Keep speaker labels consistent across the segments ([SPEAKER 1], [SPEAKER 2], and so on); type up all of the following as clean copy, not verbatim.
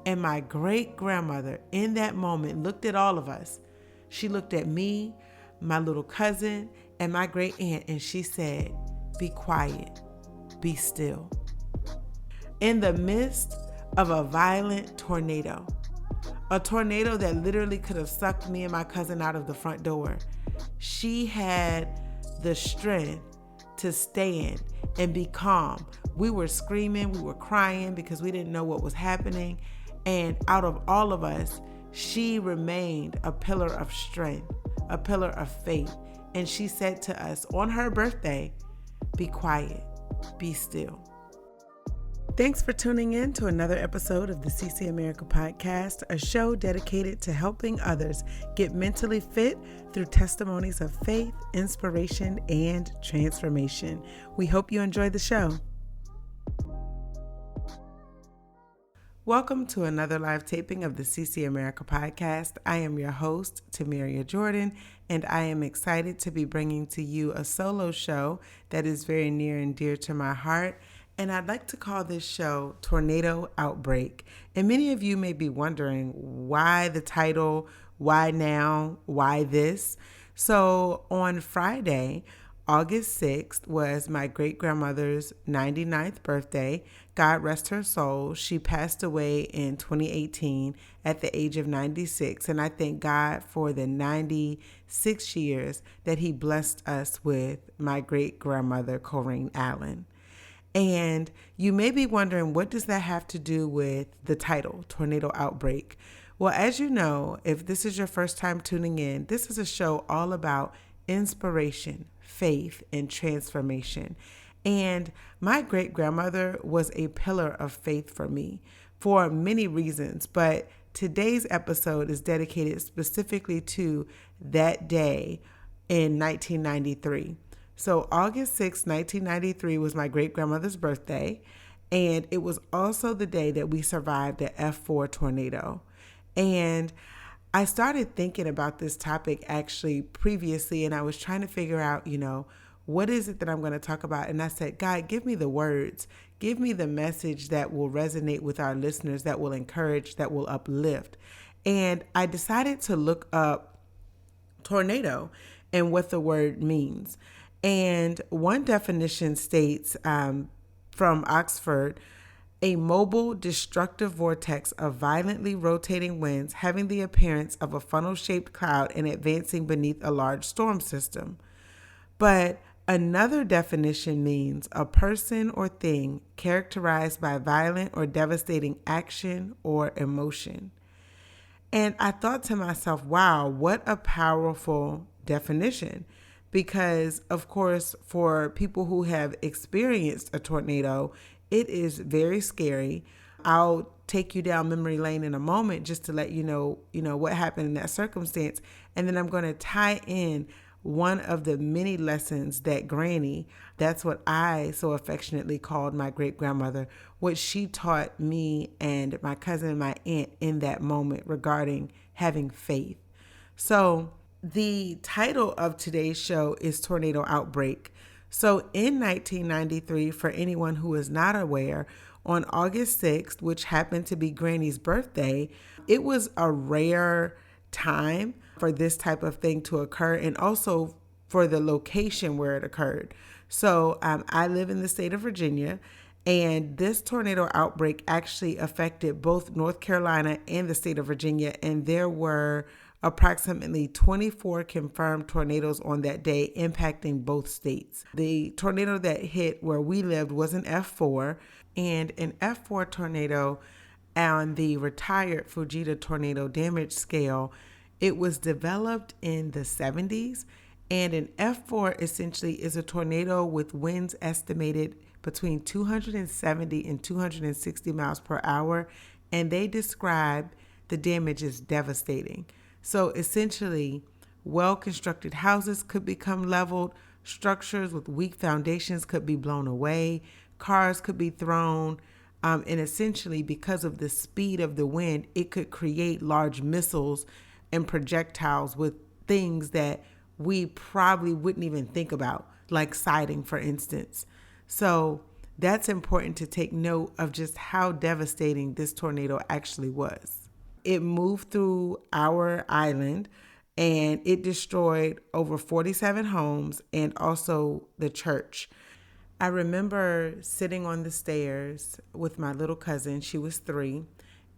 [SPEAKER 1] And my great grandmother in that moment looked at all of us. She looked at me, my little cousin, and my great aunt, and she said, "Be quiet, be still." In the midst of a violent tornado, a tornado that literally could have sucked me and my cousin out of the front door, she had the strength to stand and be calm. We were screaming, we were crying because we didn't know what was happening. And out of all of us, she remained a pillar of strength, a pillar of faith. And she said to us on her birthday, "Be quiet, be still." Thanks for tuning in to another episode of the CC America Podcast, a show dedicated to helping others get mentally fit through testimonies of faith, inspiration, and transformation. We hope you enjoy the show. Welcome to another live taping of the CC America Podcast. I am your host, Tomeria Jordan, and I am excited to be bringing to you a solo show that is very near and dear to my heart. And I'd like to call this show Tornado Outbreak. And many of you may be wondering why the title, why now, why this? So on Friday, August 6th was my great-grandmother's 99th birthday. God rest her soul. She passed away in 2018 at the age of 96. And I thank God for the 96 years that he blessed us with my great-grandmother, Corine Allen. And you may be wondering, what does that have to do with the title, Tornado Outbreak? Well, as you know, if this is your first time tuning in, this is a show all about inspiration, faith, and transformation. And my great-grandmother was a pillar of faith for me for many reasons, but today's episode is dedicated specifically to that day in 1993. So August 6, 1993 was my great-grandmother's birthday, and it was also the day that we survived the F4 tornado. And I started thinking about this topic actually previously, and I was trying to figure out, what is it that I'm going to talk about? And I said, God, give me the words. Give me the message that will resonate with our listeners, that will encourage, that will uplift. And I decided to look up tornado and what the word means. And one definition states from Oxford, a mobile, destructive vortex of violently rotating winds having the appearance of a funnel-shaped cloud and advancing beneath a large storm system. But another definition means a person or thing characterized by violent or devastating action or emotion. And I thought to myself, wow, what a powerful definition. Because, of course, for people who have experienced a tornado, it is very scary. I'll take you down memory lane in a moment just to let you know what happened in that circumstance. And then I'm going to tie in one of the many lessons that Granny, that's what I so affectionately called my great-grandmother, what she taught me and my cousin and my aunt in that moment regarding having faith. So the title of today's show is Tornado Outbreak. So in 1993, for anyone who is not aware, on August 6th, which happened to be Granny's birthday, it was a rare time for this type of thing to occur, and also for the location where it occurred. So I live in the state of Virginia, and this tornado outbreak actually affected both North Carolina and the state of Virginia, and there were approximately 24 confirmed tornadoes on that day, impacting both states. The tornado that hit where we lived was an F4, and an F4 tornado on the retired Fujita tornado damage scale, it was developed in the 70s, and an F4 essentially is a tornado with winds estimated between 270 and 260 miles per hour, and they describe the damage as devastating. So essentially, well-constructed houses could become leveled, structures with weak foundations could be blown away, cars could be thrown, and essentially because of the speed of the wind, it could create large missiles and projectiles with things that we probably wouldn't even think about, like siding, for instance. So that's important to take note of just how devastating this tornado actually was. It moved through our island and it destroyed over 47 homes and also the church. I remember sitting on the stairs with my little cousin. She was 3.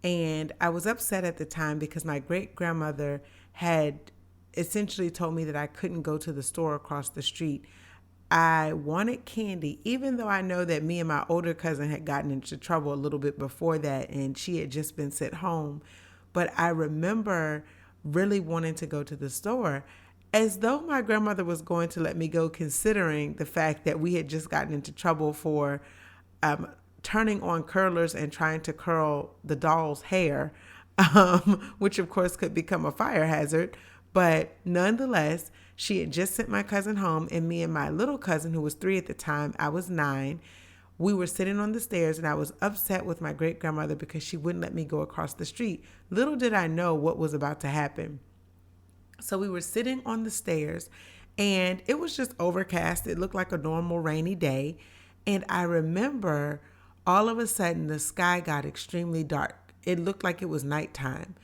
[SPEAKER 1] And I was upset at the time because my great grandmother had essentially told me that I couldn't go to the store across the street. I wanted candy, even though I know that me and my older cousin had gotten into trouble a little bit before that and she had just been sent home. But I remember really wanting to go to the store, as though my grandmother was going to let me go, considering the fact that we had just gotten into trouble for turning on curlers and trying to curl the doll's hair, which of course could become a fire hazard. But nonetheless, she had just sent my cousin home, and me and my little cousin, who was 3 at the time, I was 9, we were sitting on the stairs, and I was upset with my great grandmother because she wouldn't let me go across the street. Little did I know what was about to happen. So we were sitting on the stairs, and it was just overcast. It looked like a normal rainy day. And I remember all of a sudden the sky got extremely dark. It looked like it was nighttime,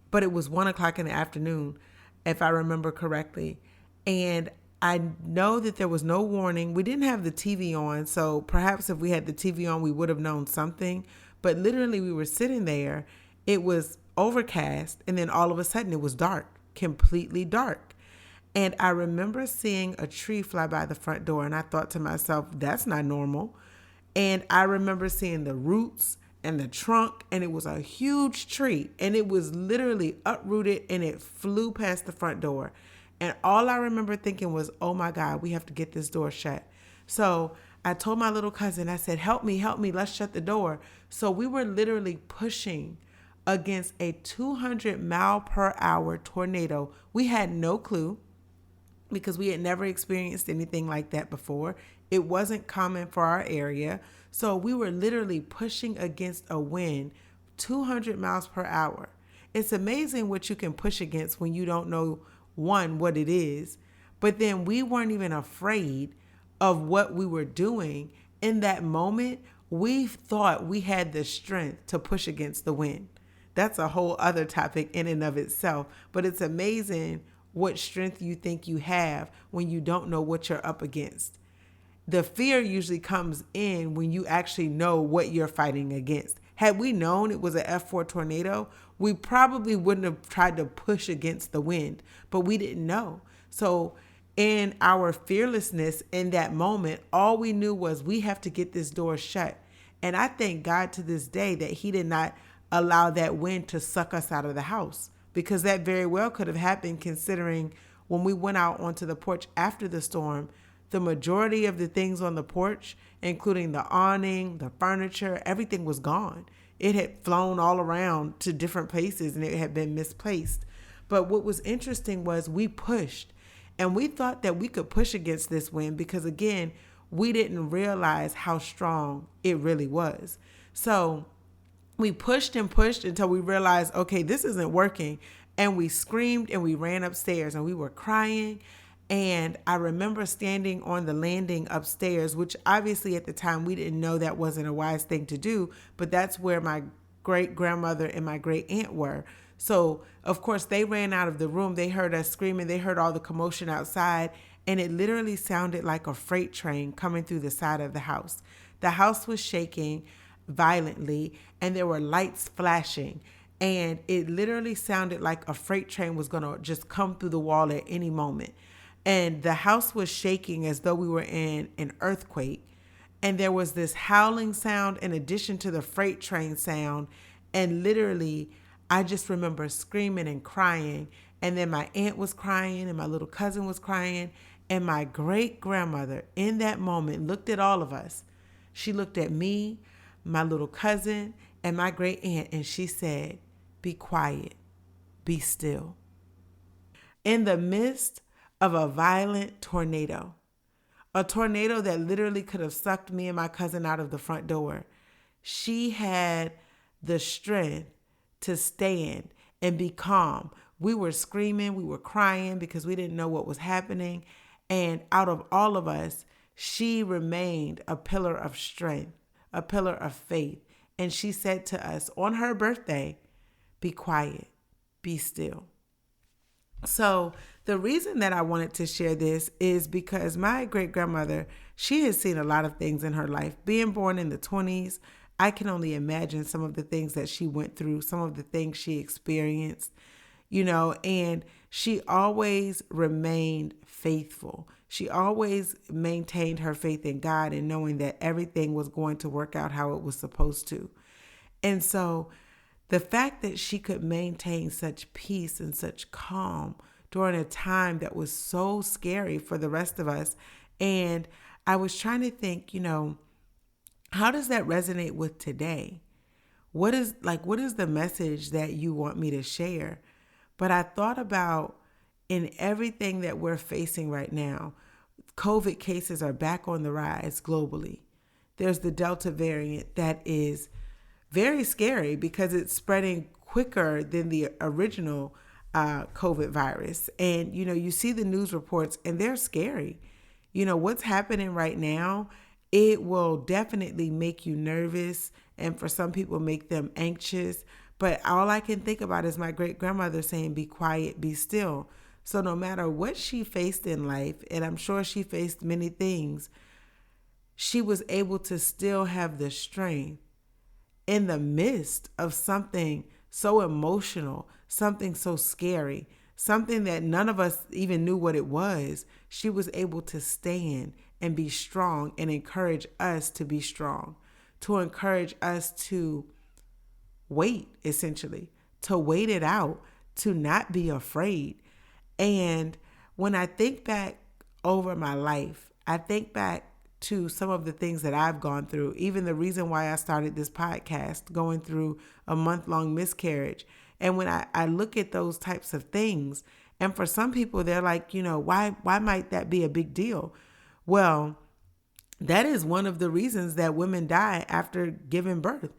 [SPEAKER 1] but it was 1 o'clock in the afternoon, if I remember correctly. And I know that there was no warning. We didn't have the TV on, so perhaps if we had the TV on, we would have known something. But literally, we were sitting there. It was overcast, and then all of a sudden, it was dark, completely dark. And I remember seeing a tree fly by the front door, and I thought to myself, that's not normal. And I remember seeing the roots and the trunk, and it was a huge tree, and it was literally uprooted, and it flew past the front door. And all I remember thinking was, oh my God, we have to get this door shut. So I told my little cousin, I said, help me, let's shut the door. So we were literally pushing against a 200-mile-per-hour tornado. We had no clue because we had never experienced anything like that before. It wasn't common for our area. So we were literally pushing against a wind 200 miles per hour. It's amazing what you can push against when you don't know, one, what it is, but then we weren't even afraid of what we were doing. In that moment, we thought we had the strength to push against the wind. That's a whole other topic in and of itself, but it's amazing what strength you think you have when you don't know what you're up against. The fear usually comes in when you actually know what you're fighting against. Had we known it was an F4 tornado, we probably wouldn't have tried to push against the wind, but we didn't know. So in our fearlessness in that moment, all we knew was we have to get this door shut. And I thank God to this day that he did not allow that wind to suck us out of the house, because that very well could have happened, considering when we went out onto the porch after the storm, the majority of the things on the porch, including the awning, the furniture, everything was gone. It had flown all around to different places and it had been misplaced. But what was interesting was we pushed, and we thought that we could push against this wind because, again, we didn't realize how strong it really was. So we pushed and pushed until we realized, okay, this isn't working. And we screamed and we ran upstairs and we were crying. And I remember standing on the landing upstairs, which obviously at the time we didn't know that wasn't a wise thing to do, but that's where my great grandmother and my great aunt were. So of course they ran out of the room. They heard us screaming. They heard all the commotion outside, and it literally sounded like a freight train coming through the side of the house. The house was shaking violently and there were lights flashing, and it literally sounded like a freight train was going to just come through the wall at any moment. And the house was shaking as though we were in an earthquake. And there was this howling sound in addition to the freight train sound. And literally, I just remember screaming and crying. And then my aunt was crying and my little cousin was crying. And my great grandmother in that moment looked at all of us. She looked at me, my little cousin, and my great aunt. And she said, "Be quiet, be still." In the midst of a violent tornado, a tornado that literally could have sucked me and my cousin out of the front door, she had the strength to stand and be calm. We were screaming, we were crying because we didn't know what was happening. And out of all of us, she remained a pillar of strength, a pillar of faith. And she said to us on her birthday, be quiet, be still. So the reason that I wanted to share this is because my great grandmother, she has seen a lot of things in her life. Being born in the 20s, I can only imagine some of the things that she went through, some of the things she experienced, and she always remained faithful. She always maintained her faith in God and knowing that everything was going to work out how it was supposed to. And so the fact that she could maintain such peace and such calm during a time that was so scary for the rest of us. And I was trying to think, how does that resonate with today? What is the message that you want me to share? But I thought about in everything that we're facing right now, COVID cases are back on the rise globally. There's the Delta variant that is very scary because it's spreading quicker than the original COVID virus. And, you see the news reports and they're scary. What's happening right now, it will definitely make you nervous and for some people make them anxious. But all I can think about is my great grandmother saying, be quiet, be still. So no matter what she faced in life, and I'm sure she faced many things, she was able to still have the strength in the midst of something so emotional, something so scary, something that none of us even knew what it was. She was able to stand and be strong and encourage us to be strong, to encourage us to wait, essentially, to wait it out, to not be afraid. And when I think back over my life, I think back to some of the things that I've gone through, even the reason why I started this podcast, going through a month-long miscarriage. And when I look at those types of things, and for some people, they're like, why might that be a big deal? Well, that is one of the reasons that women die after giving birth.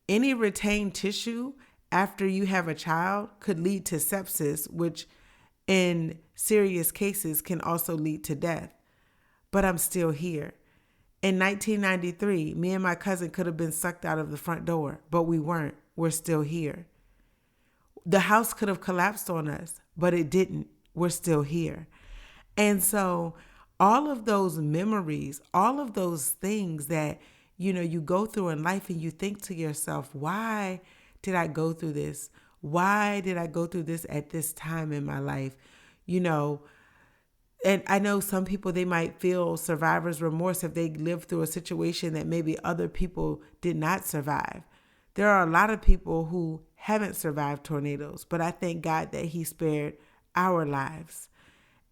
[SPEAKER 1] Any retained tissue after you have a child could lead to sepsis, which in serious cases can also lead to death. But I'm still here. In 1993, me and my cousin could have been sucked out of the front door, but we weren't. We're still here. The house could have collapsed on us, but it didn't. We're still here. And so all of those memories, all of those things that, you go through in life and you think to yourself, why did I go through this? Why did I go through this at this time in my life? And I know some people, they might feel survivor's remorse if they lived through a situation that maybe other people did not survive. There are a lot of people who haven't survived tornadoes, but I thank God that He spared our lives.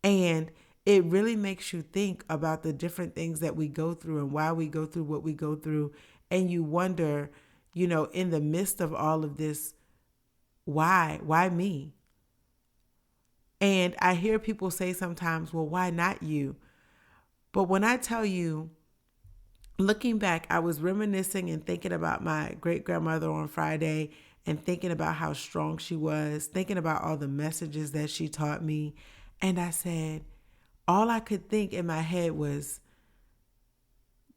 [SPEAKER 1] And it really makes you think about the different things that we go through and why we go through what we go through. And you wonder, in the midst of all of this, why me? And I hear people say sometimes, well, why not you? But when I tell you, looking back, I was reminiscing and thinking about my great grandmother on Friday and thinking about how strong she was, thinking about all the messages that she taught me. And I said, all I could think in my head was,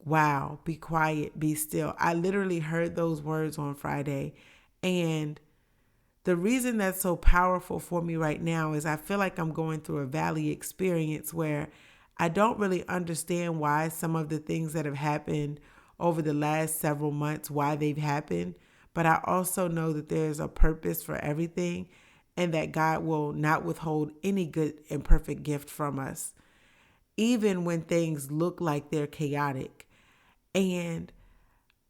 [SPEAKER 1] wow, be quiet, be still. I literally heard those words on Friday. And the reason that's so powerful for me right now is I feel like I'm going through a valley experience where I don't really understand why some of the things that have happened over the last several months, why they've happened. But I also know that there's a purpose for everything and that God will not withhold any good and perfect gift from us, even when things look like they're chaotic. And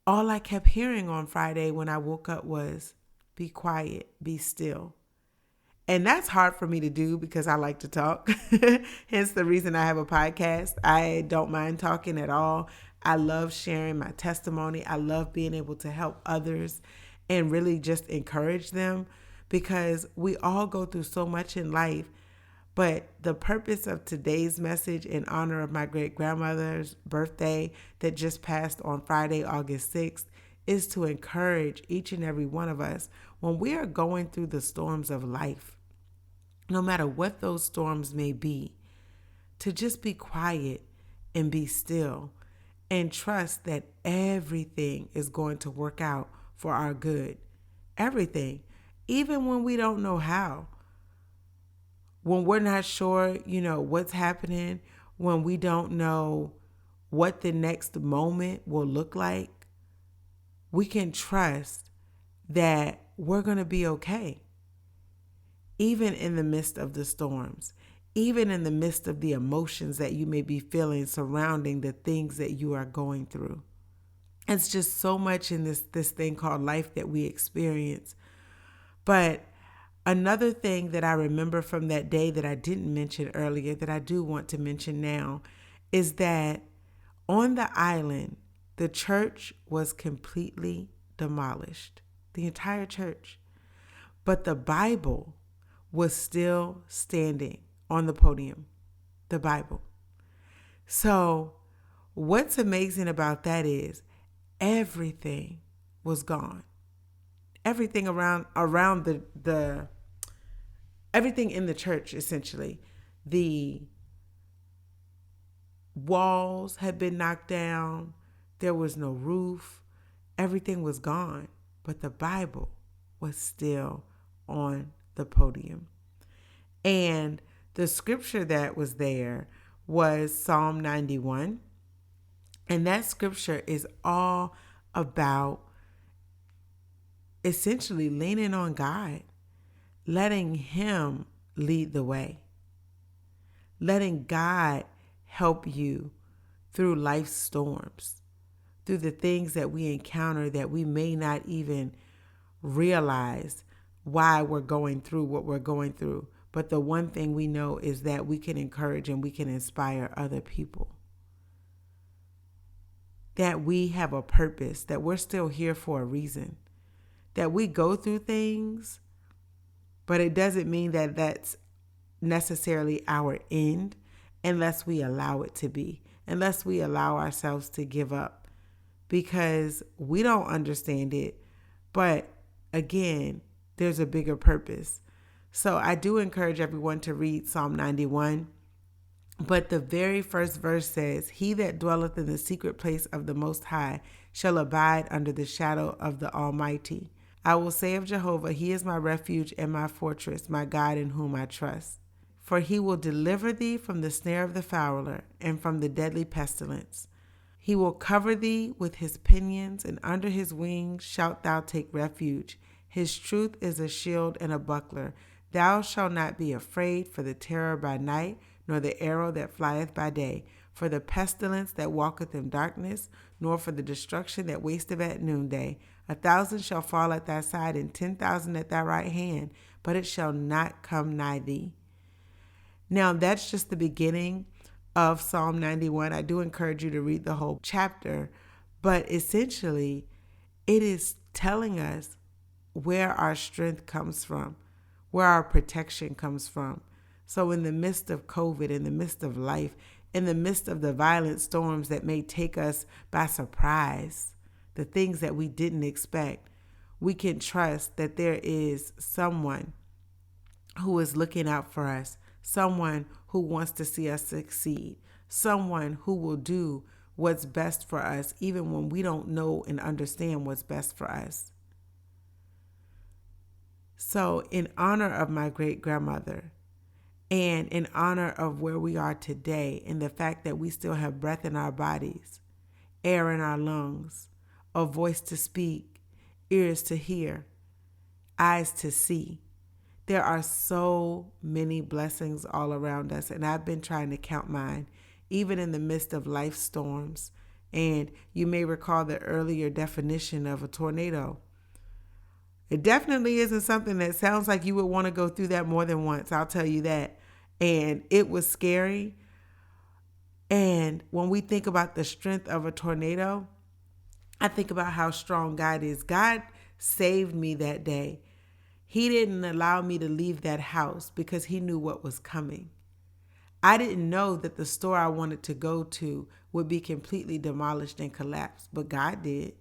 [SPEAKER 1] all I kept hearing on Friday when I woke up was, be quiet, be still. And that's hard for me to do because I like to talk. Hence the reason I have a podcast. I don't mind talking at all. I love sharing my testimony. I love being able to help others and really just encourage them, because we all go through so much in life. But the purpose of today's message, in honor of my great grandmother's birthday that just passed on Friday, August 6th, is to encourage each and every one of us when we are going through the storms of life, no matter what those storms may be, to just be quiet and be still and trust that everything is going to work out for our good. Everything. Even when we don't know how. When we're not sure, what's happening, when we don't know what the next moment will look like, we can trust that we're going to be okay. Even in the midst of the storms, even in the midst of the emotions that you may be feeling surrounding the things that you are going through. It's just so much in this thing called life that we experience. But another thing that I remember from that day that I didn't mention earlier, that I do want to mention now, is that on the island, the church was completely demolished, the entire church. But the Bible was still standing on the podium, the Bible. So what's amazing about that is everything was gone. Everything around the everything in the church, essentially. The walls had been knocked down. There was no roof. Everything was gone. But the Bible was still on the podium. And the scripture that was there was Psalm 91. And that scripture is all about essentially leaning on God, letting Him lead the way, letting God help you through life's storms, through the things that we encounter that we may not even realize why we're going through what we're going through. But the one thing we know is that we can encourage and we can inspire other people. That we have a purpose, that we're still here for a reason. That we go through things, but it doesn't mean that that's necessarily our end unless we allow it to be, unless we allow ourselves to give up, because we don't understand it. But again, there's a bigger purpose. So I do encourage everyone to read Psalm 91. But the very first verse says, "He that dwelleth in the secret place of the Most High shall abide under the shadow of the Almighty. I will say of Jehovah, He is my refuge and my fortress, my God in whom I trust. For He will deliver thee from the snare of the fowler and from the deadly pestilence. He will cover thee with His pinions, and under His wings shalt thou take refuge. His truth is a shield and a buckler. Thou shalt not be afraid for the terror by night, nor the arrow that flieth by day, for the pestilence that walketh in darkness, nor for the destruction that wasteth at noonday. 1,000 shall fall at thy side, and 10,000 at thy right hand, but it shall not come nigh thee." Now, that's just the beginning of Psalm 91. I do encourage you to read the whole chapter, but essentially, it is telling us where our strength comes from, where our protection comes from. So in the midst of COVID, in the midst of life, in the midst of the violent storms that may take us by surprise, the things that we didn't expect, we can trust that there is someone who is looking out for us, someone who wants to see us succeed, someone who will do what's best for us, even when we don't know and understand what's best for us. So in honor of my great-grandmother, and in honor of where we are today and the fact that we still have breath in our bodies, air in our lungs, a voice to speak, ears to hear, eyes to see, there are so many blessings all around us. And I've been trying to count mine, even in the midst of life storms. And you may recall the earlier definition of a tornado. It definitely isn't something that sounds like you would want to go through that more than once. I'll tell you that. And it was scary. And when we think about the strength of a tornado, I think about how strong God is. God saved me that day. He didn't allow me to leave that house because He knew what was coming. I didn't know that the store I wanted to go to would be completely demolished and collapsed, but God did.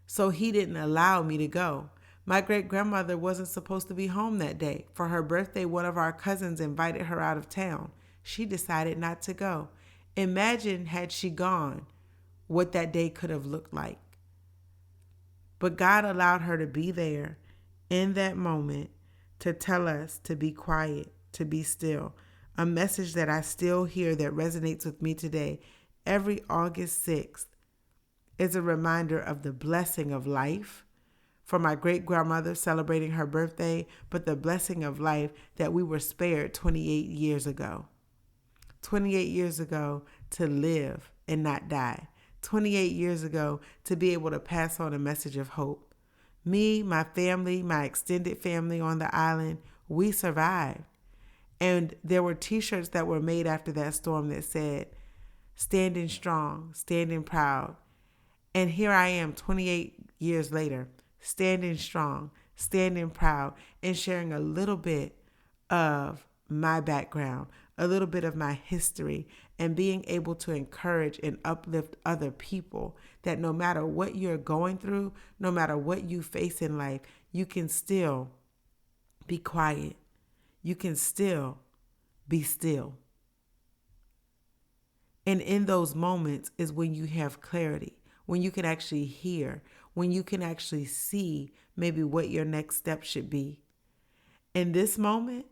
[SPEAKER 1] So He didn't allow me to go. My great-grandmother wasn't supposed to be home that day. For her birthday, one of our cousins invited her out of town. She decided not to go. Imagine had she gone, what that day could have looked like. But God allowed her to be there in that moment to tell us to be quiet, to be still. A message that I still hear that resonates with me today. Every August 6th is a reminder of the blessing of life for my great-grandmother celebrating her birthday, but the blessing of life that we were spared 28 years ago. 28 years ago to live and not die. 28 years ago to be able to pass on a message of hope. Me, my family, my extended family on the island, we survived. And there were t-shirts that were made after that storm that said, standing strong, standing proud. And here I am 28 years later, standing strong, standing proud, and sharing a little bit of my background, a little bit of my history, and being able to encourage and uplift other people that no matter what you're going through, no matter what you face in life, you can still be quiet. You can still be still. And in those moments is when you have clarity, when you can actually hear, when you can actually see maybe what your next step should be. In this moment,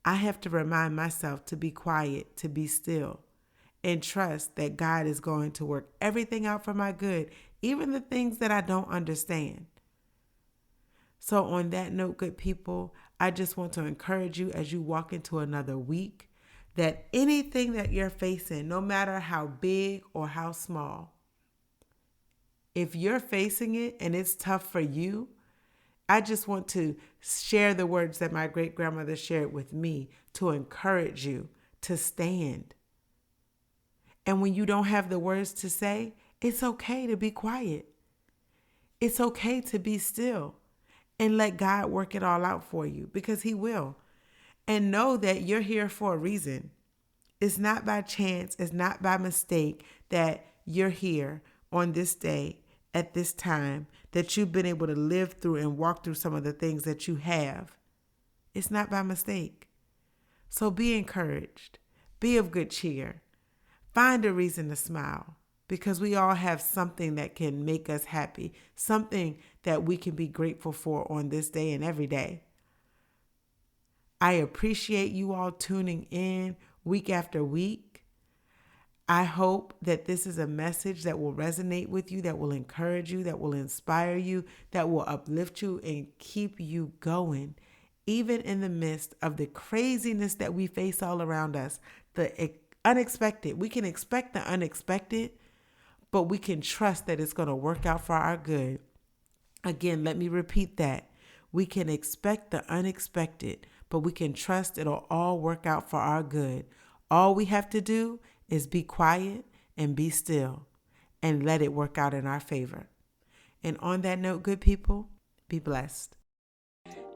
[SPEAKER 1] I have to remind myself to be quiet, to be still, and trust that God is going to work everything out for my good, even the things that I don't understand. So on that note, good people, I just want to encourage you as you walk into another week that anything that you're facing, no matter how big or how small, if you're facing it and it's tough for you, I just want to share the words that my great-grandmother shared with me to encourage you to stand. And when you don't have the words to say, it's okay to be quiet. It's okay to be still and let God work it all out for you, because He will. And know that you're here for a reason. It's not by chance, it's not by mistake that you're here on this day at this time, that you've been able to live through and walk through some of the things that you have. It's not by mistake. So be encouraged. Be of good cheer. Find a reason to smile, because we all have something that can make us happy, something that we can be grateful for on this day and every day. I appreciate you all tuning in week after week. I hope that this is a message that will resonate with you, that will encourage you, that will inspire you, that will uplift you and keep you going, even in the midst of the craziness that we face all around us, the unexpected. We can expect the unexpected, but we can trust that it's going to work out for our good. Again, let me repeat that. We can expect the unexpected, but we can trust it'll all work out for our good. All we have to do is be quiet and be still and let it work out in our favor. And on that note, good people, be blessed.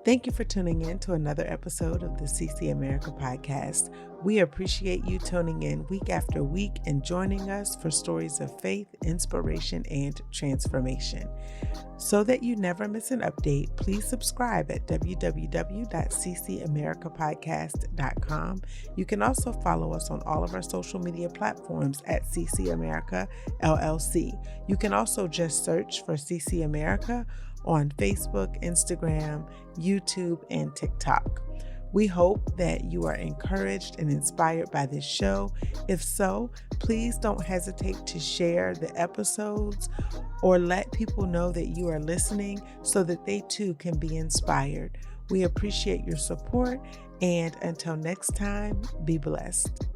[SPEAKER 1] Thank you for tuning in to another episode of the CC America podcast. We appreciate you tuning in week after week and joining us for stories of faith, inspiration, and transformation. So that you never miss an update, please subscribe at www.ccamericapodcast.com. You can also follow us on all of our social media platforms at CC America LLC. You can also just search for CC America on Facebook, Instagram, YouTube, and TikTok. We hope that you are encouraged and inspired by this show. If so, please don't hesitate to share the episodes or let people know that you are listening so that they too can be inspired. We appreciate your support, and until next time, be blessed.